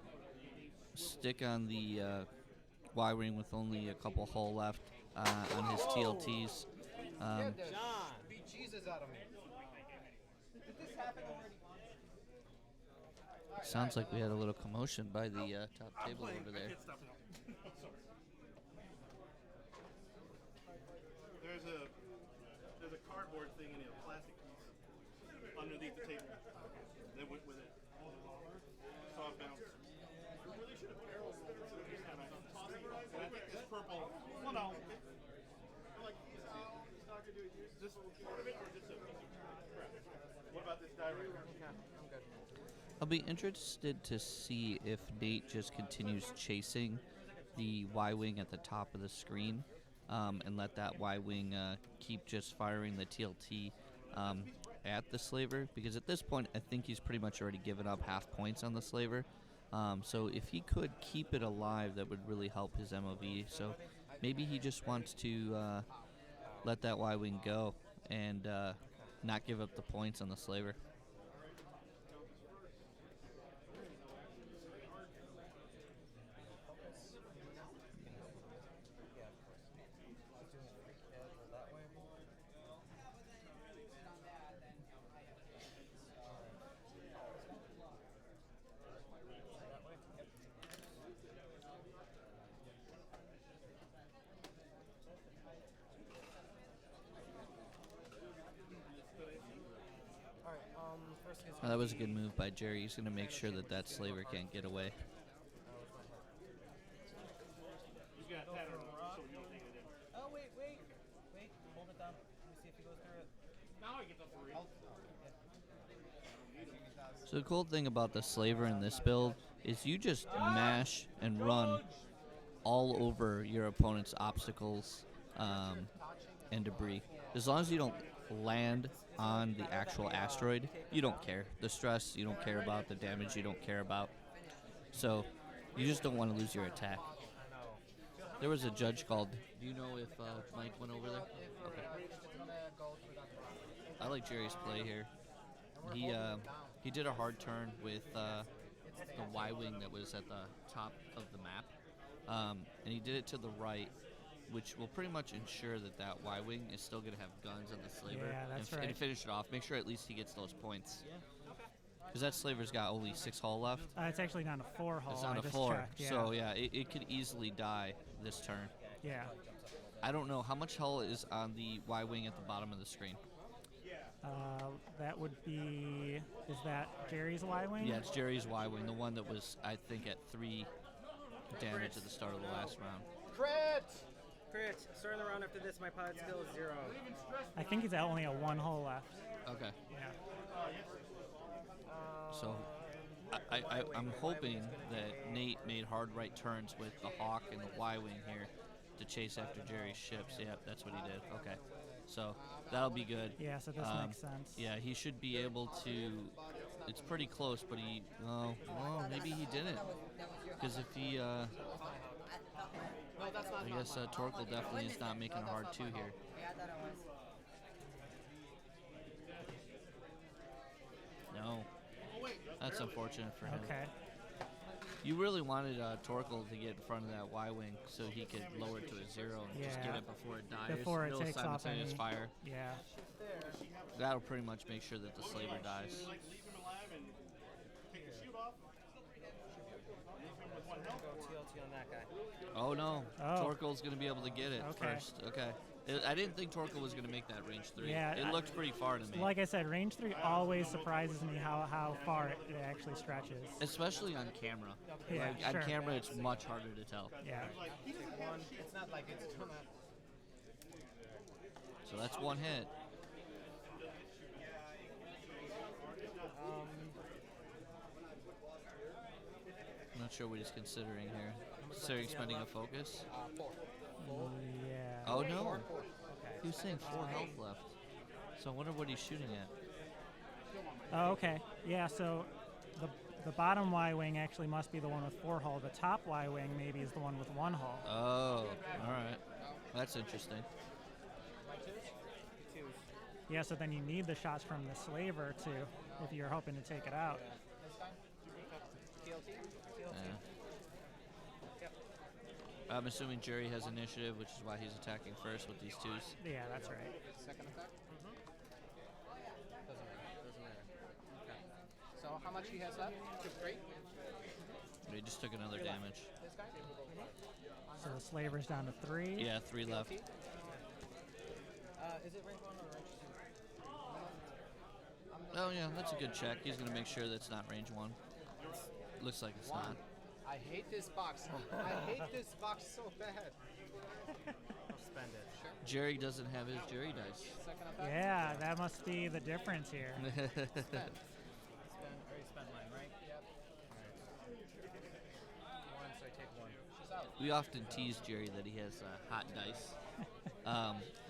stick on the Y-wing with only a couple hull left on his TLTs. Get the beat Jesus out of me. Did this happen already? Sounds like we had a little commotion by the top table over there. There's a cardboard thing in a plastic piece underneath the table. They went with it. So I bounced. We really should have barreled it. And I tossed it. And I think this purple. Well, no. Like he's not gonna do it. Just part of it or just a piece of crap. What about this die right here? Okay, I'm good. I'll be interested to see if Nate just continues chasing the Y-wing at the top of the screen and let that Y-wing keep just firing the TLT at the slaver, because at this point I think he's pretty much already given up half points on the slaver. So if he could keep it alive, that would really help his MOV. So maybe he just wants to let that Y-wing go and not give up the points on the slaver. That was a good move by Jerry. He's going to make sure that that slaver can't get away. He's got a pattern so you don't take it in. Oh, wait. Hold it down. Let me see if he goes through it. Now I get the 3. So the cool thing about the slaver in this build is you just mash and run all over your opponent's obstacles and debris. As long as you don't land on the actual asteroid, you don't care. The stress you don't care about, the damage you don't care about. So you just don't want to lose your attack. There was a judge called. Do you know if Mike went over there? Okay. I like Jerry's play here. He did a hard turn with the Y-wing that was at the top of the map, and he did it to the right, which will pretty much ensure that that Y-wing is still going to have guns on the slaver. Yeah, that's right. And finish it off. Make sure at least he gets those points. Because that slaver's got only 6 hull left. It's actually down to 4 hull. It's down I to just 4. checked, yeah. So, yeah, it could easily die this turn. Yeah. I don't know. How much hull is on the Y-wing at the bottom of the screen? That would be. Is that Jerry's Y-wing? Yeah, it's Jerry's Y-wing, the one that was, I think, at 3 damage at the start of the last round. Crit! Starting the round after this, my pilot skill is 0. I think he's only a 1 hull left. Okay. Yeah. So I'm hoping that Nate made hard right turns with the Hawk and the Y-wing here to chase after Jerry's ships. Yeah, that's what he did. Okay. So that'll be good. Yeah, so this makes sense. Yeah, he should be able to. It's pretty close, but he. Well, maybe he didn't. Because if he. I guess Torkel definitely is not making a hard 2 here. No. That's unfortunate for him. Okay. You really wanted Torkel to get in front of that Y-wing so he could lower it to a 0 and just get it before it dies. Before it no takes off any simultaneous fire. Yeah. That'll pretty much make sure that the slaver dies. Like leave him alive and take the shoot off. Leave him with 1 health. Go TLT on that guy. Oh no, Oh. Torkel's going to be able to get it Okay. first. Okay. I didn't think Torkel was going to make that range 3. Yeah, it looked pretty far to me. Like I said, range 3 always surprises me how far it actually stretches. Especially on camera. Yeah, Like, sure. on camera, it's much harder to tell. Yeah. Take 1. It's not like it's gonna. So that's 1 hit. I'm not sure what he's considering here. Considering spending a focus? 4. Yeah. Oh no. 4. He was saying 4 health left. So I wonder what he's shooting at. Oh, okay. Yeah, so the bottom Y-wing actually must be the one with 4 hull. The top Y-wing maybe is the one with 1 hull. Oh, alright. That's interesting. Yeah, so then you need the shots from the slaver too, if you're hoping to take it out. Yeah. I'm assuming Jerry has initiative, which is why he's attacking first with these 2s. Yeah, that's right. Second attack? Doesn't matter. Okay. So how much he has left? 3? He just took another damage. This guy? So the slaver's down to 3. Yeah, 3 left. Is it range 1 or range 2? Oh yeah, that's a good check. He's going to make sure that's not range 1. Looks like it's not. I hate this box. I hate this box so bad. I'll spend it. Sure. Jerry doesn't have his Jerry dice. Second attack? Yeah, that must be the difference here. Spend. Already spent mine, right? Yep. Alright. 1, so I take 1. She's out. We often tease Jerry that he has hot dice.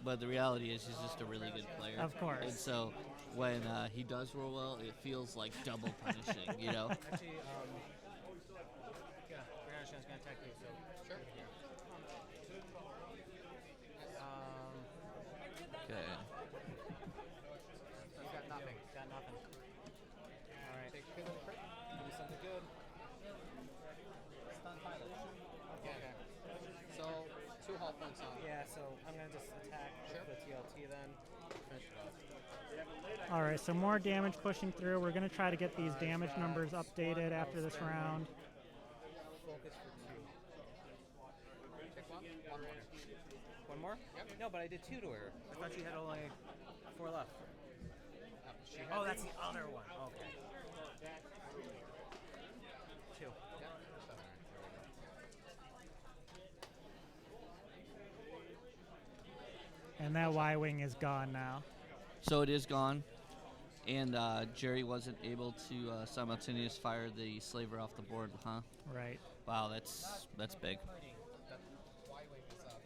But the reality is he's just a really good player. Of course. And so when he does roll well, it feels like double punishing, you know? Actually, yeah, Granash's gonna attack you, so. Sure. all points on. Yeah, so I'm gonna just attack with the TLT then. Finish it off. All right, so more damage pushing through. We're going to try to get these damage numbers updated after this round. Focus for 2. Take one. One more. One more? Yep. No, but I did 2 to her. I thought she had only 4 left. She had Oh, that's the other one. Okay. 2. Yep. So, And that Y-Wing is gone now. So it is gone, and Jerry wasn't able to simultaneous fire the slaver off the board, huh? Right. Wow, that's big. that Y-Wing is up.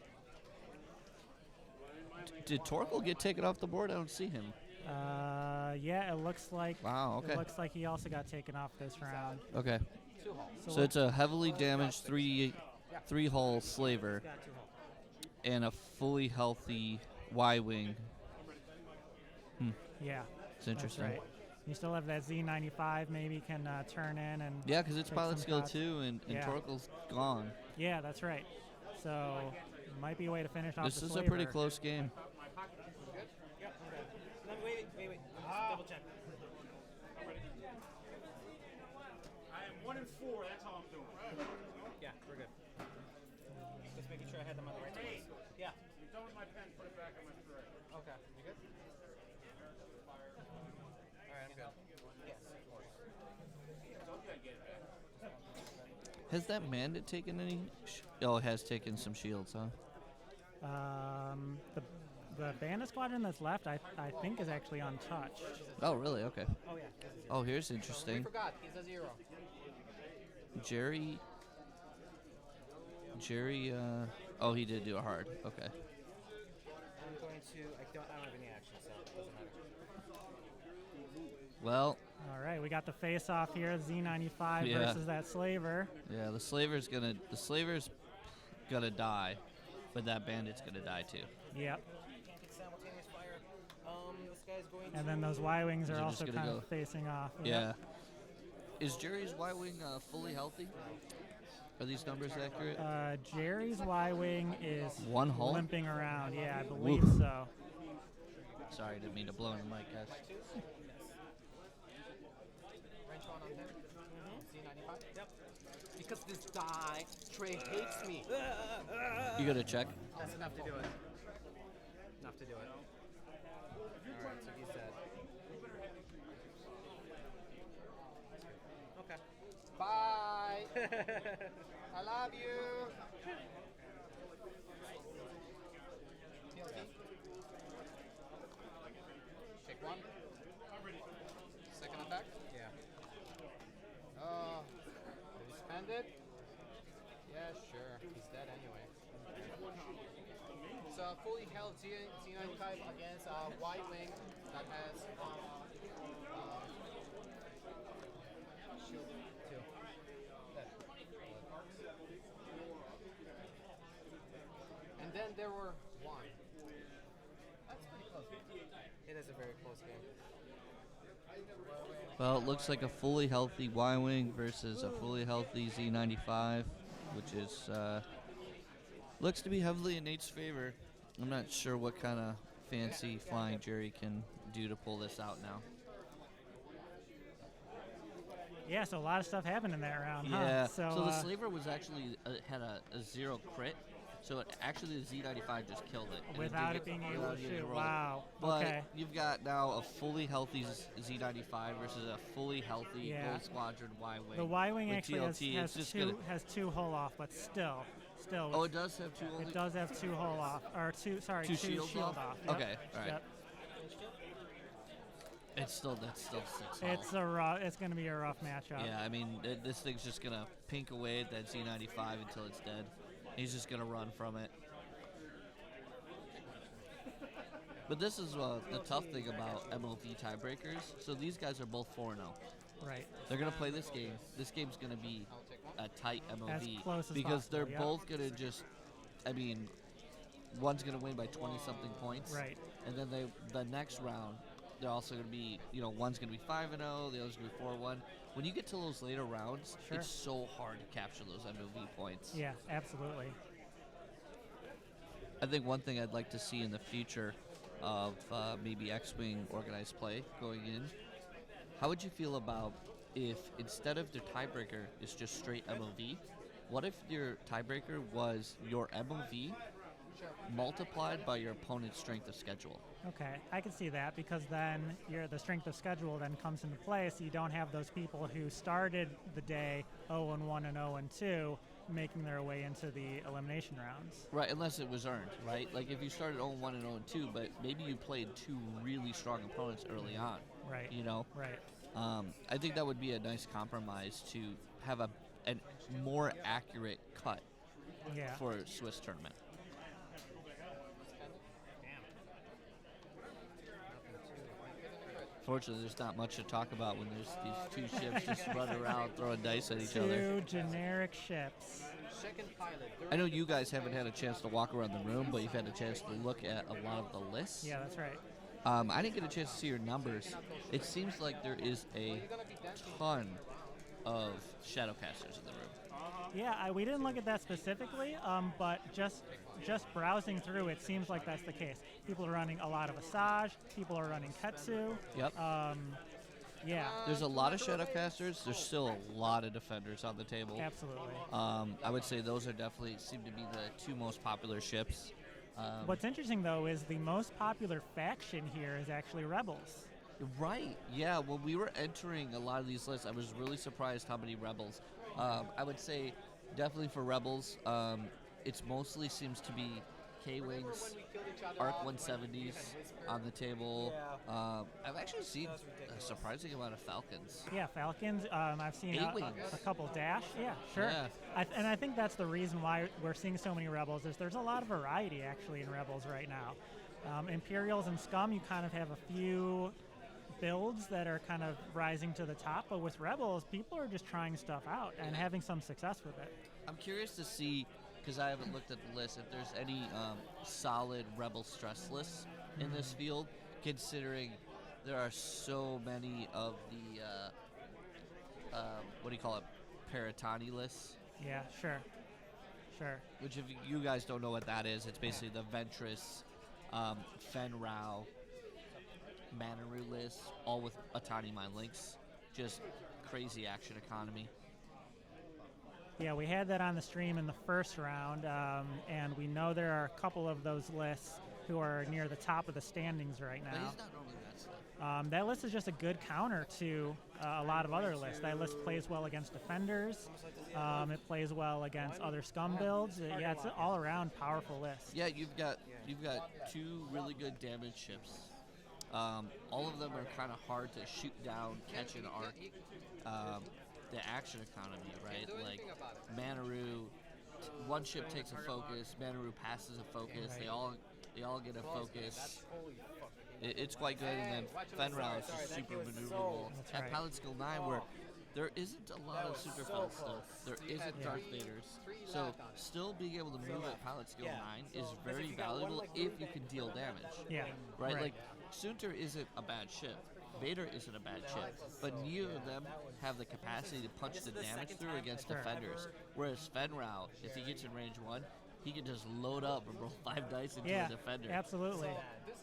Did Torkel get taken off the board? I don't see him. Yeah, it looks like. Wow, okay. It looks like he also got taken off this round. Okay. 2 hull. So it's a heavily damaged three hull slaver Got 2 hull. and a fully healthy Y-wing. Yeah. It's interesting. That's right. You still have that Z95. Maybe can turn in and. Yeah, because it's take pilot some skill shots. 2, and Yeah. Torkel's gone. Yeah, that's right. So might be a way to finish off This the is slaver. a pretty close game. Yep, I'm good. No, wait. Double check. I am 1 and 4. That's all I'm doing. Yeah, we're good. Just making sure I had them on the right place. Yeah. You're done with my pen. Put it back on my tray. Okay. You good? All right, I'm good. Yes, of course. Has that bandit taken any? Oh, it has taken some shields, huh? The bandit squadron that's left, I think, is actually untouched. Oh, really? Okay. Oh, yeah. This is it. Oh, here's We interesting. forgot. He's a 0. Jerry. Oh, he did do a hard. Okay. I'm going to. I don't have any action, so it doesn't matter. Well, All right, we got the face-off here, Z95 Yeah. versus that slaver. yeah, the slaver's gonna die, but that bandit's gonna die too. Yep. Simultaneous fire. This guy's going And then those Y-Wings These are are also just gonna kind of go- facing off. Yeah. Is Jerry's Y-wing fully healthy? Are these numbers accurate? Jerry's Y-Wing is One hull? limping around. Yeah, I believe Oof. so. Sorry, didn't mean to blow in the mic, guys. Range 1 on him. Z95. Yep. Because this die, Trey hates me. You gotta check. That's enough to do it. Enough to do it. Alright, so he's dead. Okay. Bye. I love you. TLT. Take 1. Second attack. Yeah. Did he spend it? Yeah, sure. He's dead anyway. So fully held Z95 against Y-Wing that has shield 2. Dead. And then there were 1. That's pretty close. It is a very close game. Well, it looks like a fully healthy Y-wing versus a fully healthy Z95, which is looks to be heavily in Nate's favor. I'm not sure what kind of fancy flying Jerry can do to pull this out now. Yeah, so a lot of stuff happened in that round, huh? Yeah. So, So the slaver was actually had a 0 crit. So actually the Z95 just killed it. and without did it being get- able without to getting shoot. rolled. Wow. But Okay. you've got now a fully healthy Z95 versus a fully healthy Yeah. Gold Squadron Y-wing. The Y-Wing with actually TLT, has it's just two gonna- has 2 hull off, but still. Oh, it does have two. It does have 2 hull off, or two shields shield off? Yep. Okay, all right. Yep. That's still 6 It's it's going to be a rough matchup. Yeah, I mean, this thing's just going to pink away at that Z95 until it's dead. He's just going to run from it. But this is the tough thing about MLB tiebreakers. So these guys are both 4-0. Right. They're going to play this game. This game's going to be a tight MLB. close as because possible, they're yep. both going to just, I mean, one's going to win by 20-something points. Right. And then the next round, they're also going to be, one's going to be 5-0, the other's going to be 4-1. When you get to those later rounds, Sure. it's so hard to capture those MLB points. Yeah, absolutely. I think one thing I'd like to see in the future of maybe X-Wing organized play going in, how would you feel about if instead of their tiebreaker is just straight MOV, what if your tiebreaker was your MOV multiplied by your opponent's strength of schedule? Okay, I can see that because then the strength of schedule then comes into play, so you don't have those people who started the day 0-1 and 0-2 making their way into the elimination rounds. Right, unless it was earned, right? Like if you started 0-1 and 0-2, but maybe you played two really strong opponents early on. Right. You know? Right. I think that would be a nice compromise to have a more accurate cut Yeah. for a Swiss tournament. Fortunately, there's not much to talk about when there's these two ships just running around throwing dice at each other. Two generic ships. I know you guys haven't had a chance to walk around the room, but you've had a chance to look at a lot of the lists. Yeah, that's right. I didn't get a chance to see your numbers. It seems like there is a ton of Shadowcasters in the room. Yeah, we didn't look at that specifically, but just browsing through, it seems like that's the case. People are running a lot of Asajj. People are running Ketsu. Yep. Yeah. There's a lot of Shadowcasters. There's still a lot of Defenders on the table. Absolutely. I would say those are definitely seem to be the two most popular ships. What's interesting, though, is the most popular faction here is actually Rebels. Right. Yeah. When we were entering a lot of these lists, I was really surprised how many Rebels. I would say definitely for Rebels, it's mostly seems to be K-Wings, Arc 170s on the table. I've actually seen a surprising amount of Falcons. Yeah, Falcons. I've seen a couple Dash. Yeah, sure. Yeah. And I think that's the reason why we're seeing so many Rebels is there's a lot of variety actually in Rebels right now. Imperials and Scum, you kind of have a few builds that are kind of rising to the top, but with Rebels, people are just trying stuff out and having some success with it. I'm curious to see, because I haven't looked at the list, if there's any solid Rebel stress lists in this field, considering there are so many of the, what do you call it, Paratani lists. Yeah, sure. Which, if you guys don't know what that is, it's basically the Ventress, Fen Rao, Manaroo list, all with Atani Mind Links. Just crazy action economy. Yeah, we had that on the stream in the first round, and we know there are a couple of those lists who are near the top of the standings right But now. he's not normally that slow. That list is just a good counter to a lot of other lists. That list plays well against defenders. It plays well against other scum builds. Yeah, it's an all-around powerful list. Yeah, you've got two really good damage ships. All of them are kind of hard to shoot down, catch an arc. The action economy, right? Like Manaroo, one ship takes a focus, Manaroo passes a focus. They all get a focus. It's quite good, and then Fenrau is just super maneuverable. That's At right. Pilot Skill 9, where there isn't a lot of super fells still. There isn't Darth Vaders. So still being able to move at Pilot Skill 9 is very valuable if you can deal damage. Yeah. Right? Like, Sunter isn't a bad ship. Vader isn't a bad ship. But neither of them have the capacity to punch the damage through against defenders. Whereas Fenrau, if he gets in range 1, he can just load up and roll 5 dice into a defender. Absolutely.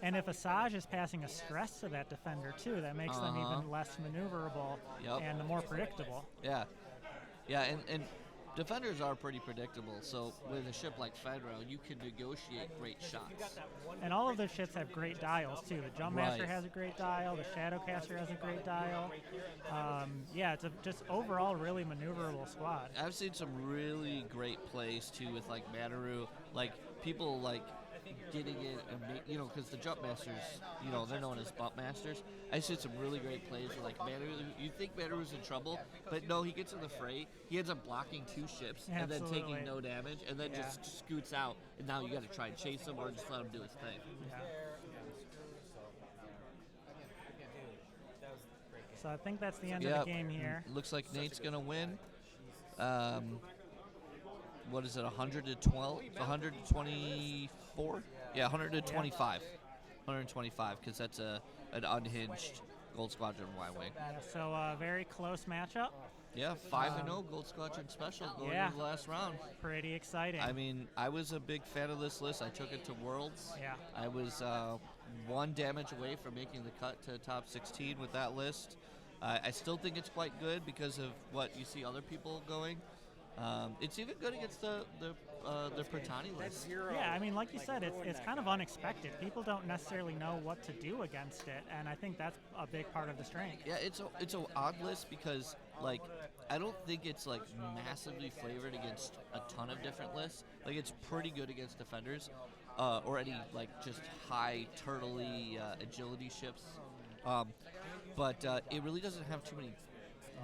And if Asajj is passing a stress to that defender too, that makes them even less maneuverable and more predictable. Yeah. Yeah, and defenders are pretty predictable, so with a ship like Fenrau, you can negotiate great shots. And all of those ships have great dials too. The Jumpmaster has a great dial. The Shadowcaster has a great dial. It's a just overall really maneuverable squad. I've seen some really great plays too with like Manaroo, like people like getting in and because the jump masters, they're known as bump masters. I see some really great plays with like Manaroo. You think Manaroo's in trouble, but no, he gets in the fray. He ends up blocking 2 ships and then taking no damage, and then just scoots out. And now you got to try and chase him or just let him do his thing. Yeah. So I think that's the end of the game here. Looks like Nate's gonna win. What is it? 112? 124? Yeah, 125. 125, because that's an unhinged Gold Squadron Y-Wing. So a very close matchup. Yeah, 5-0 Gold Squadron Special going Yeah. into the last round. Pretty exciting. I mean, I was a big fan of this list. I took it to Worlds. Yeah. I was 1 damage away from making the cut to top 16 with that list. I still think it's quite good because of what you see other people going. It's even good against the Pertani list. Yeah, I mean, like you said, it's kind of unexpected. People don't necessarily know what to do against it, and I think that's a big part of the strength. Yeah, it's an odd list because like I don't think it's like massively flavored against a ton of different lists. Like it's pretty good against defenders or any like just high turtley agility ships, but it really doesn't have too many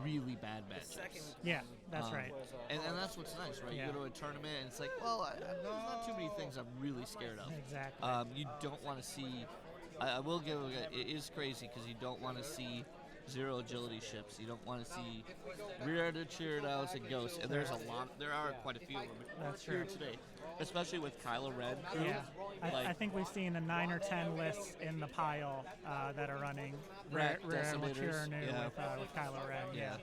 really bad matchups. Yeah, that's right. And that's what's nice, right? Yeah. You go to a tournament and it's like, well, there's not too many things I'm really scared of. Exactly. You don't want to see. I will give it is crazy because you don't want to see 0 agility ships. You don't want to see rear-ended Cheerdows and Ghosts, and there are quite a few of them That's here true. today, especially with Kylo Ren crew. Yeah, Like- I think we've seen the 9 or 10 lists in the pile that are running Rack rare Decimators, Mature yeah. with Kylo Ren. Yeah.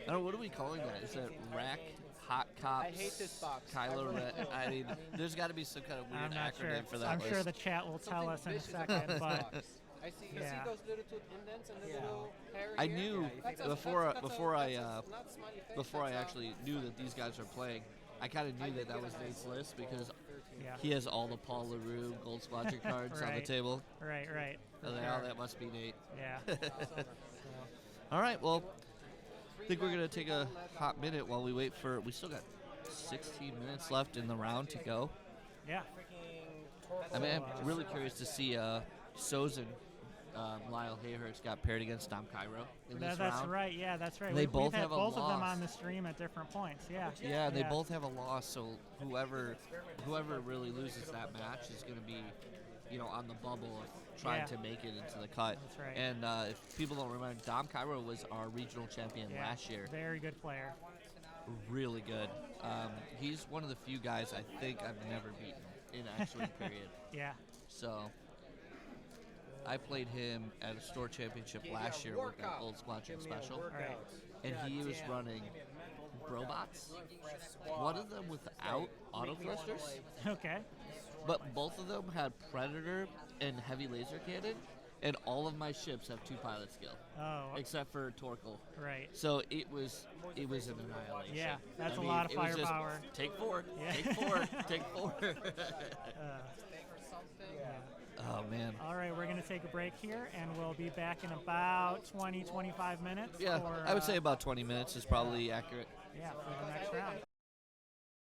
I don't know, what are we calling that? Is that Rack, Hot Cops, I hate this box. Kylo Ren? I mean, there's got to be some kind of weird I'm not acronym sure. for that I'm list. sure the chat will tell us in a second, but I see. You Yeah. see those little two indents and the little hair I here? knew That's a- before that's a- before I that's a- not smiley face, before I that's a- actually knew that these guys were playing, I kind of knew that that was Nate's list because yeah. he has all the Paul LaRue Gold Squadron cards on the Right. table. Right. I was like, oh, that must be Nate. Yeah. All right, well, I think we're going to take a hot minute while we wait for. We still got 16 minutes left in the round to go. Yeah. I mean, I'm really curious to see Sozin, Lyle Hayhurst got paired against Dom Cairo in this That's round. right. Yeah, that's right. They We've both had have a both of them loss. on the stream at different points. Yeah. Yeah, they both have a loss, so whoever really loses that match is going to be, on the bubble of trying Yeah. to make it into the cut. That's right. And if people don't remember, Dom Cairo was our regional champion Yeah. last year. Very good player. Really good. He's one of the few guys I think I've never beaten in X-Wing period. Yeah. So I played him at a store championship last year with that Gold Squadron Special, Right. and he was running Brobots. One of them without auto thrusters, Okay. but both of them had Predator and Heavy Laser Cannon, and all of my ships have 2 pilot skill, Oh. except for Torkel. Right. So it was an annihilation. Yeah, that's I a mean, lot of it was just, firepower. take 4, Yeah. take 4, take 4. Oh man. All right, we're going to take a break here, and we'll be back in about 20, 25 minutes. Yeah, for, I would say about 20 minutes is probably accurate. Yeah, for the next round.